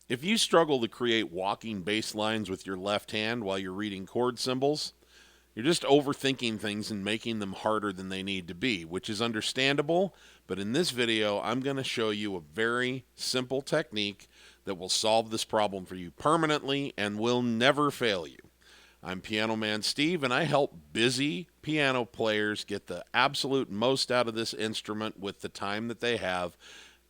If you struggle to create walking bass lines with your left hand while you're reading chord symbols, you're just overthinking things and making them harder than they need to be, which is understandable. But in this video, I'm going to show you a very simple technique that will solve this problem for you permanently and will never fail you. I'm Piano Man Steve, and I help busy piano players get the absolute most out of this instrument with the time that they have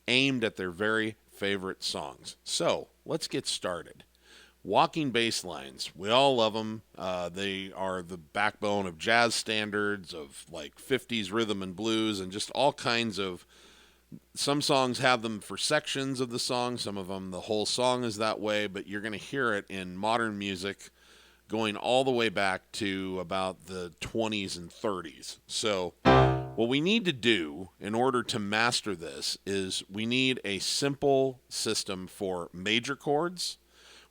aimed at their very favorite songs. So let's get started. Walking bass lines, we all love them. They are the backbone of jazz standards, of like 50s rhythm and blues, and just all kinds of. Some songs have them for sections of the song, some of them the whole song is that way, but you're going to hear it in modern music going all the way back to about the 20s and 30s. So, what we need to do in order to master this is we need a simple system for major chords,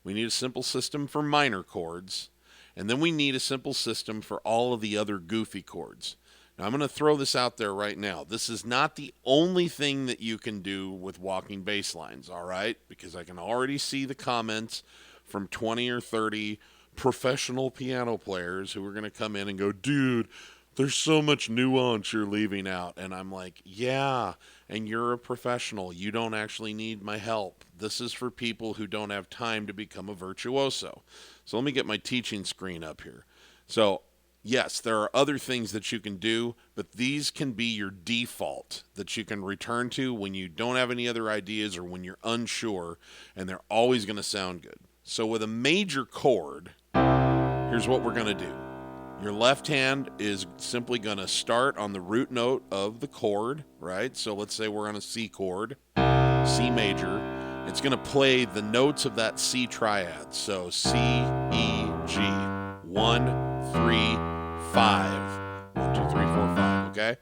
we need a simple system for minor chords, and then we need a simple system for all of the other goofy chords. Now, I'm going to throw this out there right now. This is not the only thing that you can do with walking bass lines, all right? Because I can already see the comments from 20 or 30 professional piano players who are going to come in and go, dude, there's so much nuance you're leaving out. And I'm like, yeah, and you're a professional. You don't actually need my help. This is for people who don't have time to become a virtuoso. So let me get my teaching screen up here. So, yes, there are other things that you can do, but these can be your default that you can return to when you don't have any other ideas or when you're unsure, and they're always going to sound good. So with a major chord, here's what we're going to do. Your left hand is simply going to start on the root note of the chord, right? So let's say we're on a C chord, C major. It's going to play the notes of that C triad. So C, E, G. 1, 3, 5. 1, 2, 3, 4, 5, okay?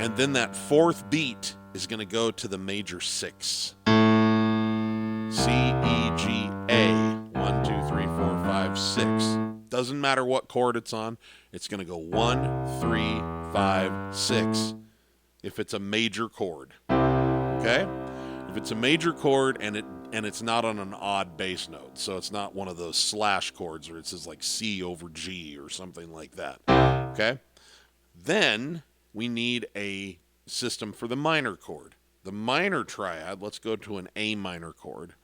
And then that fourth beat is going to go to the major 6. C, E, G, A. 1, 2, 3, 4, 5, 6. Doesn't matter what chord it's on. It's going to go 1, 3, 5, 6 if it's a major chord. Okay? If it's a major chord and it's not on an odd bass note, so it's not one of those slash chords where it says like C over G or something like that. Okay? Then we need a system for the minor chord. The minor triad, let's go to an A minor chord.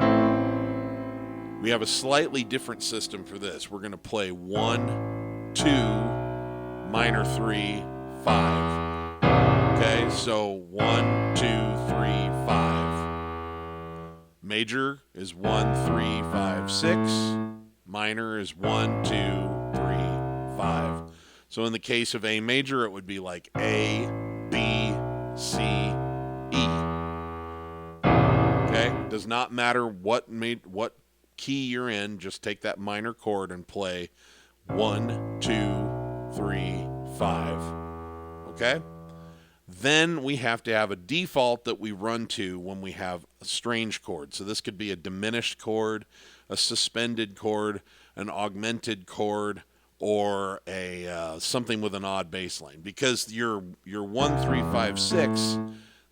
We have a slightly different system for this. We're going to play 1, 2, minor 3, 5. Okay, so 1, 2, 3, 5. Major is 1, 3, 5, 6. Minor is 1, 2, 3, 5. So in the case of A major, it would be like A, B, C, E. Okay, does not matter what key you're in, just take that minor chord and play 1, 2, 3, 5. Okay? Then we have to have a default that we run to when we have a strange chord. So this could be a diminished chord, a suspended chord, an augmented chord, or a something with an odd bass line. Because your 1, 3, 5, 6,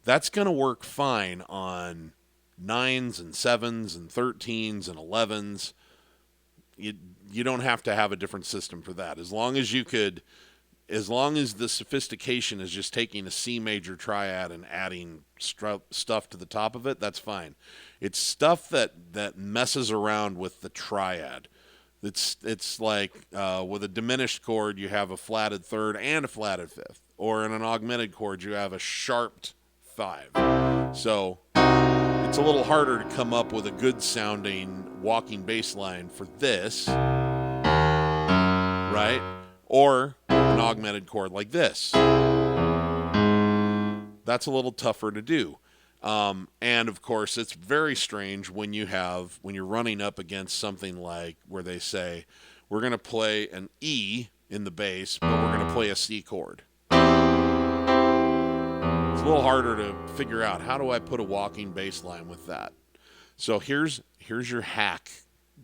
that's going to work fine on 9s and 7s and 13s and 11s. You don't have to have a different system for that. As long as the sophistication is just taking a C major triad and adding stuff to the top of it, that's fine. It's stuff that messes around with the triad. It's like with a diminished chord, you have a flatted third and a flatted fifth. Or in an augmented chord, you have a sharped 5. So it's a little harder to come up with a good sounding walking bass line for this, right? Or an augmented chord like this. That's a little tougher to do. And of course, it's very strange when you're running up against something like where they say, we're going to play an E in the bass, but we're going to play a C chord. It's a little harder to figure out, how do I put a walking bass line with that? So here's your hack,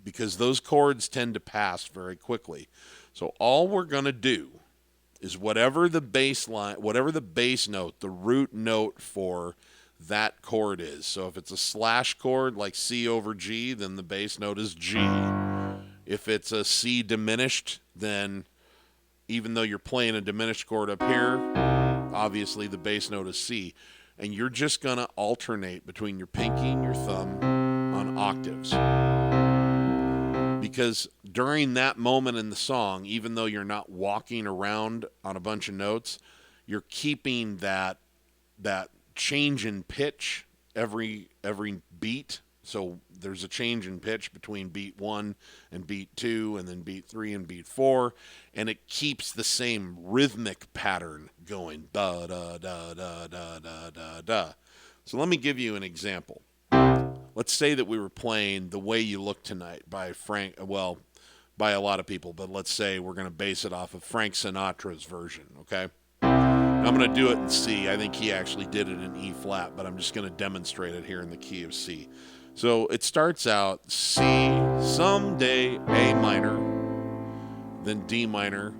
because those chords tend to pass very quickly. So all we're going to do is whatever the bass note, the root note for that chord is. So if it's a slash chord like C over G, then the bass note is G. If it's a C diminished, then even though you're playing a diminished chord up here, obviously the bass note is C. And you're just going to alternate between your pinky and your thumb on octaves. Because during that moment in the song, even though you're not walking around on a bunch of notes, you're keeping that change in pitch every beat. So there's a change in pitch between beat 1 and beat 2 and then beat 3 and beat 4, and it keeps the same rhythmic pattern going. Da da da da da da da da. So let me give you an example. Let's say that we were playing The Way You Look Tonight by by a lot of people, but let's say we're going to base it off of Frank Sinatra's version, okay? I'm going to do it in C. I think he actually did it in E flat, but I'm just going to demonstrate it here in the key of C. So it starts out C, someday A minor, then D minor,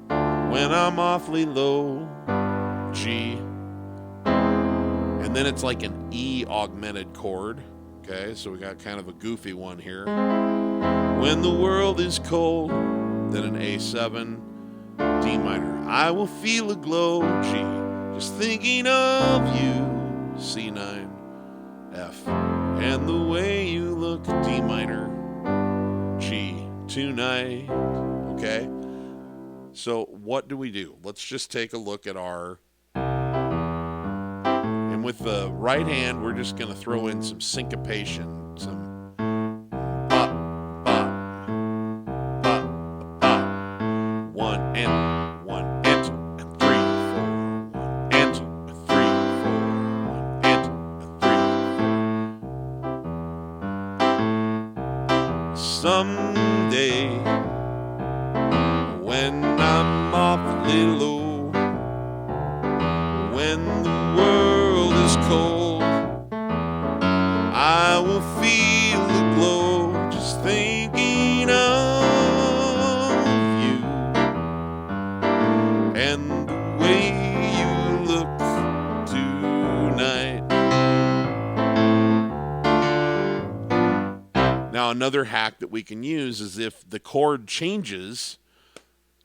when I'm awfully low, G, and then it's like an E augmented chord. Okay, so we got kind of a goofy one here. When the world is cold, then an A7, D minor. I will feel a glow, G. Just thinking of you, C9, F. And the way you look, D minor, G, tonight. Okay? So what do we do? Let's just take a look at our... And with the right hand, we're just going to throw in some syncopation, some bop, bop, bop, bop. 1 and 1 and 2 and 3, 4. 1 and 2 and 3, 4. 1 and 2 and 3, 4. Someday, when I'm awfully low, when the world is cold, I will feel the glow just thinking of you and the way you look tonight. Now, another hack that we can use is if the chord changes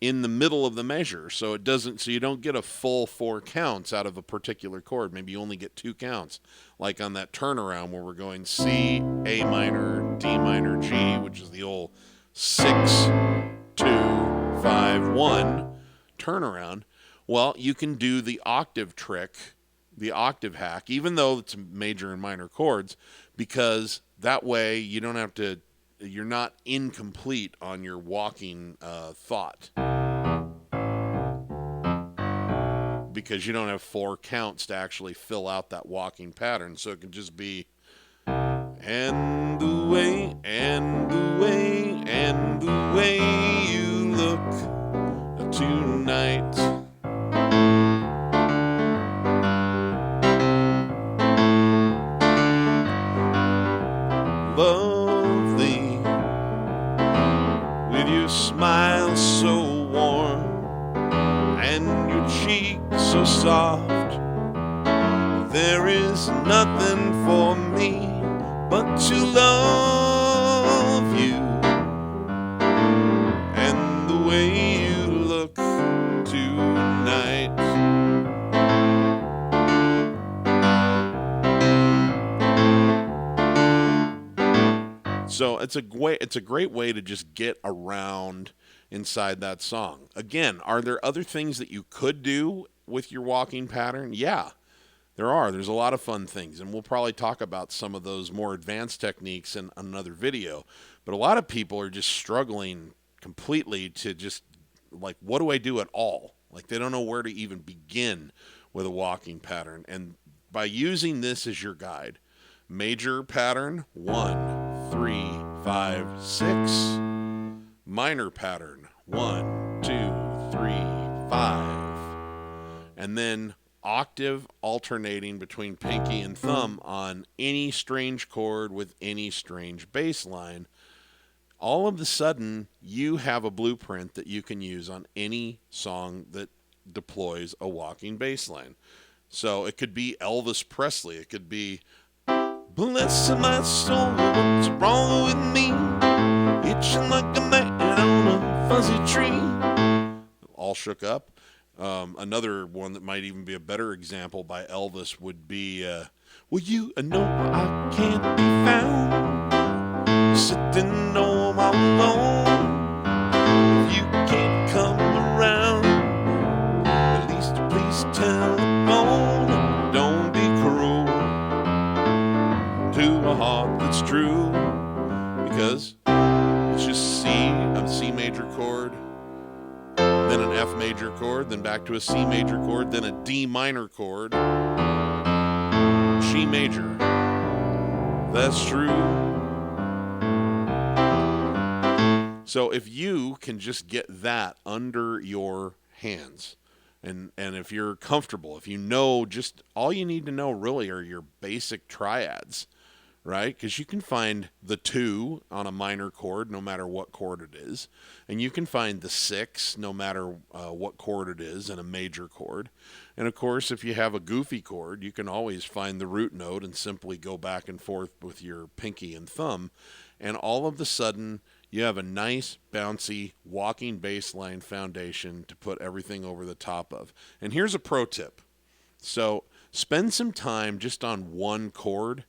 in the middle of the measure, so you don't get a full 4 counts out of a particular chord. Maybe you only get 2 counts, like on that turnaround where we're going C, A minor, D minor, G, which is the old 6, 2, 5, 1 turnaround. Well, you can do the octave trick, the octave hack, even though it's major and minor chords, because that way you don't have to, you're not incomplete on your walking thought, because you don't have 4 counts to actually fill out that walking pattern. So it can just be and the way, and the way, and the way you look tonight. Lovely, with your smile so warm and your cheek so soft, there is nothing for me but to love you and the way you look tonight. So it's a great way to just get around inside that song. Again, are there other things that you could do with your walking pattern? Yeah, there are. There's a lot of fun things, and we'll probably talk about some of those more advanced techniques in another video. But a lot of people are just struggling completely to just, like, what do I do at all? Like, they don't know where to even begin with a walking pattern. And by using this as your guide, major pattern, 1, 3, 5, 6. Minor pattern, 1, 2, 3, 5. And then octave alternating between pinky and thumb on any strange chord with any strange bass line. All of a sudden, you have a blueprint that you can use on any song that deploys a walking bass line. So it could be Elvis Presley. It could be, bless my soul, what's wrong with me? Itching like a man on a fuzzy tree. All shook up. Another one that might even be a better example by Elvis would be, well, you know I can't be found sitting home all alone. If you can't come around, at least please telephone. Don't be cruel to a heart that's true, because it's just a C major chord, then an F major chord, then back to a C major chord, then a D minor chord, G major. That's true. So if you can just get that under your hands, and if you're comfortable, if you know, just all you need to know really are your basic triads, right? Because you can find the 2 on a minor chord no matter what chord it is, and you can find the 6 no matter what chord it is in a major chord. And of course, if you have a goofy chord, you can always find the root note and simply go back and forth with your pinky and thumb, and all of a sudden you have a nice, bouncy, walking bass line foundation to put everything over the top of. And here's a pro tip. So spend some time just on one chord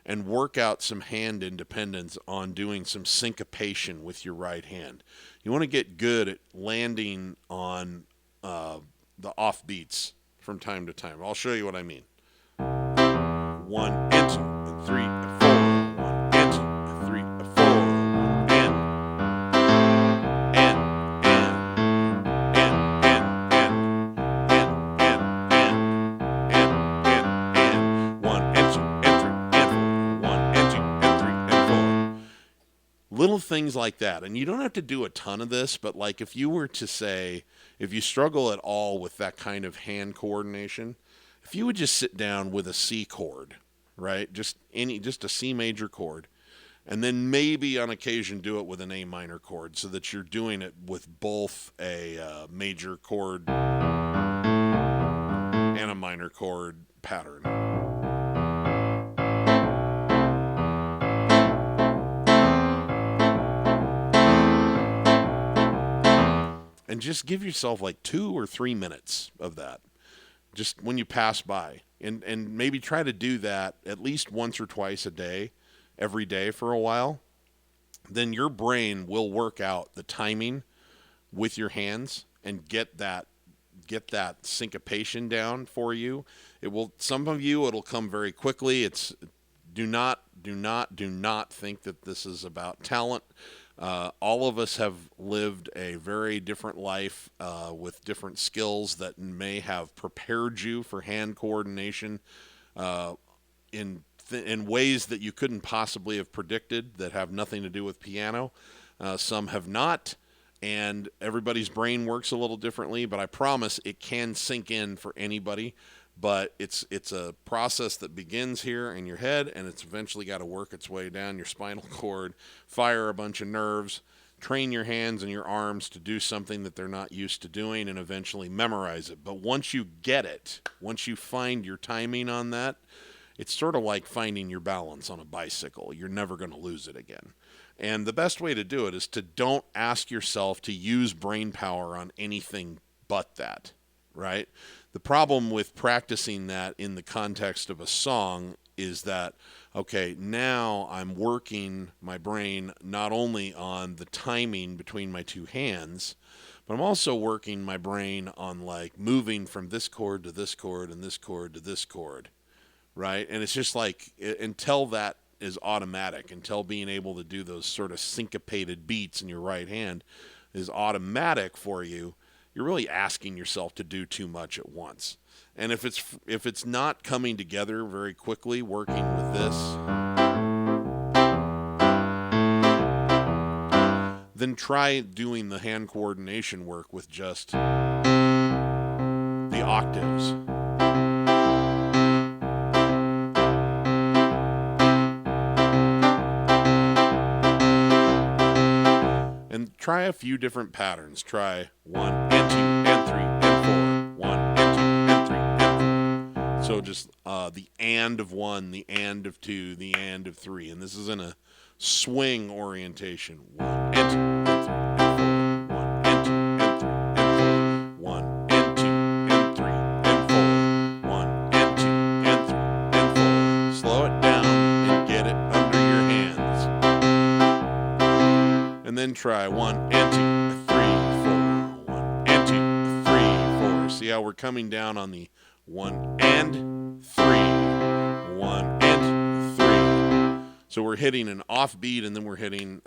and work out some hand independence on doing some syncopation with your right hand. You want to get good at landing on the offbeats from time to time. I'll show you what I mean. 1 and 2 and 3 and 4. 1 and 2 and 3 and 4. Little things like that. And you don't have to do a ton of this, but like if you were to say, if you struggle at all with that kind of hand coordination, if you would just sit down with a C chord, right? Just a C major chord, and then maybe on occasion do it with an A minor chord so that you're doing it with both a major chord and a minor chord pattern. And just give yourself like 2 or 3 minutes of that, just when you pass by. And maybe try to do that at least once or twice a day, every day for a while. Then your brain will work out the timing with your hands and get that syncopation down for you. It will, some of you, it'll come very quickly. It's do not think that this is about talent. All of us have lived a very different life with different skills that may have prepared you for hand coordination in ways that you couldn't possibly have predicted, that have nothing to do with piano. Some have not, and everybody's brain works a little differently, but I promise it can sink in for anybody. But it's a process that begins here in your head, and it's eventually got to work its way down your spinal cord, fire a bunch of nerves, train your hands and your arms to do something that they're not used to doing, and eventually memorize it. But once you get it, once you find your timing on that, it's sort of like finding your balance on a bicycle. You're never going to lose it again. And the best way to do it is to don't ask yourself to use brain power on anything but that, right? The problem with practicing that in the context of a song is that, okay, now I'm working my brain not only on the timing between my 2 hands, but I'm also working my brain on like moving from this chord to this chord and this chord to this chord, right? And it's just like, until that is automatic, until being able to do those sort of syncopated beats in your right hand is automatic for you, you're really asking yourself to do too much at once. And if it's not coming together very quickly, working with this, then try doing the hand coordination work with just the octaves. And try a few different patterns. Try 1 and 2 and 3 and 4. 1 and 2 and 3 and 4. So just the and of one, the and of two, the and of three. And this is in a swing orientation. One and two and three and four. One and two and three and four. One and two and three and four. Slow it down and get it under your hands. And then try 1 and 2, 3, 4. 1 and 2, 3, 4. See how we're coming down on the 1 and 3. 1 and 3. So we're hitting an offbeat and then we're hitting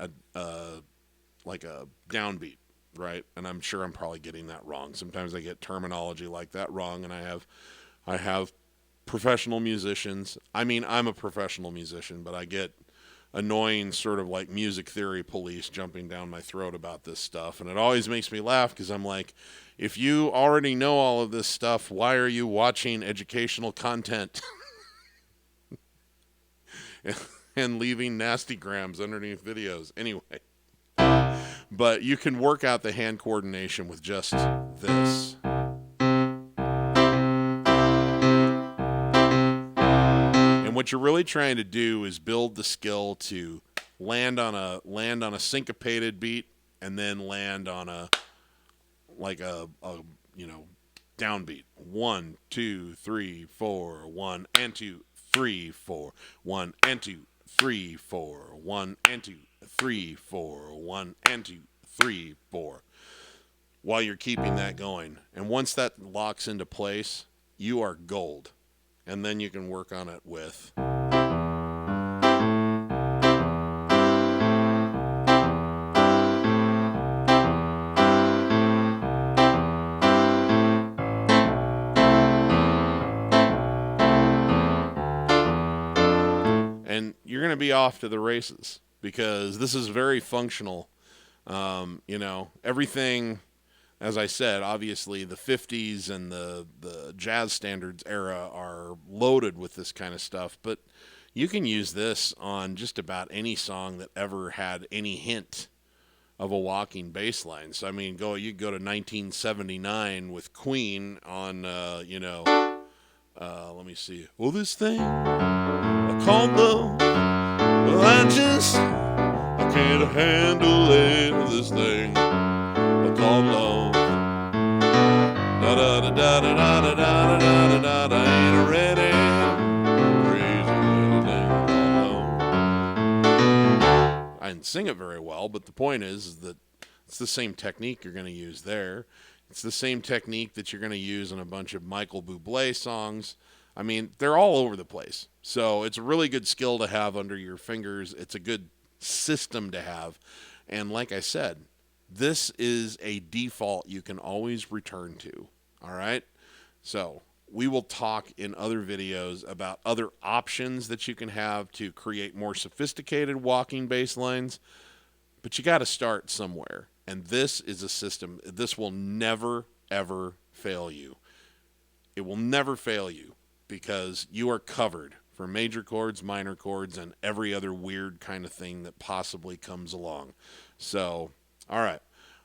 like a downbeat, right? And I'm sure I'm probably getting that wrong. Sometimes I get terminology like that wrong, and I have professional musicians. I mean, I'm a professional musician, but I get annoying sort of like music theory police jumping down my throat about this stuff. And it always makes me laugh because I'm like, if you already know all of this stuff, why are you watching educational content and leaving nasty grams underneath videos? Anyway, but you can work out the hand coordination with just this. And what you're really trying to do is build the skill to land on a syncopated beat and then land on a downbeat. 1, 2, 3, 4. 1 and 2, 3, 4. 1 and 2, 3, 4. 1 and 2, 3, 4. 1 and 2, 3, 4. While you're keeping that going. And once that locks into place, you are gold. And then you can work on it with and you're going to be off to the races because this is very functional. Everything, as I said, obviously the 50s and the jazz standards era are loaded with this kind of stuff, but you can use this on just about any song that ever had any hint of a walking bass line. So, I mean, you go to 1979 with Queen on, let me see. Well, this thing I call love, well, I can't handle it, this thing I call love. Da da da da da da da da da da da, ain't ready. Crazy little thing called love. I didn't sing it very well, but the point is that it's the same technique you're going to use there. It's the same technique that you're going to use in a bunch of Michael Bublé songs. I mean, they're all over the place. So it's a really good skill to have under your fingers. It's a good system to have. And like I said, this is a default you can always return to. All right? So we will talk in other videos about other options that you can have to create more sophisticated walking bass lines. But you got to start somewhere. And this is a system. This will never, ever fail you. It will never fail you because you are covered for major chords, minor chords, and every other weird kind of thing that possibly comes along. So, all right.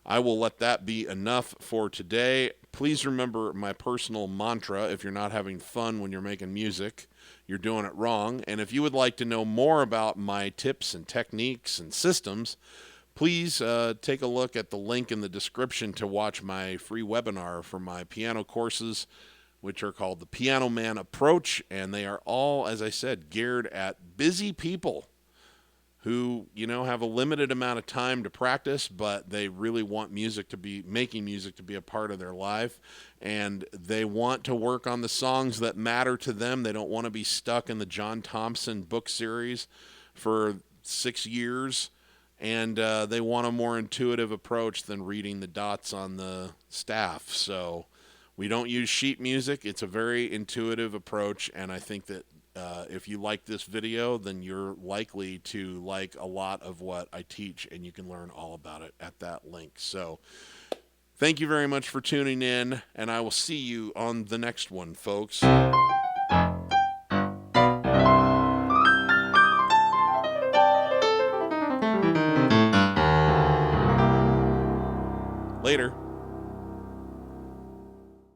I will let that be enough for today. Please remember my personal mantra: if you're not having fun when you're making music, you're doing it wrong. And if you would like to know more about my tips and techniques and systems, please take a look at the link in the description to watch my free webinar for my piano courses, which are called the Piano Man Approach. And they are all, as I said, geared at busy people who, have a limited amount of time to practice, but they really want making music to be a part of their life. And they want to work on the songs that matter to them. They don't want to be stuck in the John Thompson book series for 6 years. And they want a more intuitive approach than reading the dots on the staff. So we don't use sheet music. It's a very intuitive approach, and I think that if you like this video, then you're likely to like a lot of what I teach, and you can learn all about it at that link. So thank you very much for tuning in, and I will see you on the next one, folks. Later.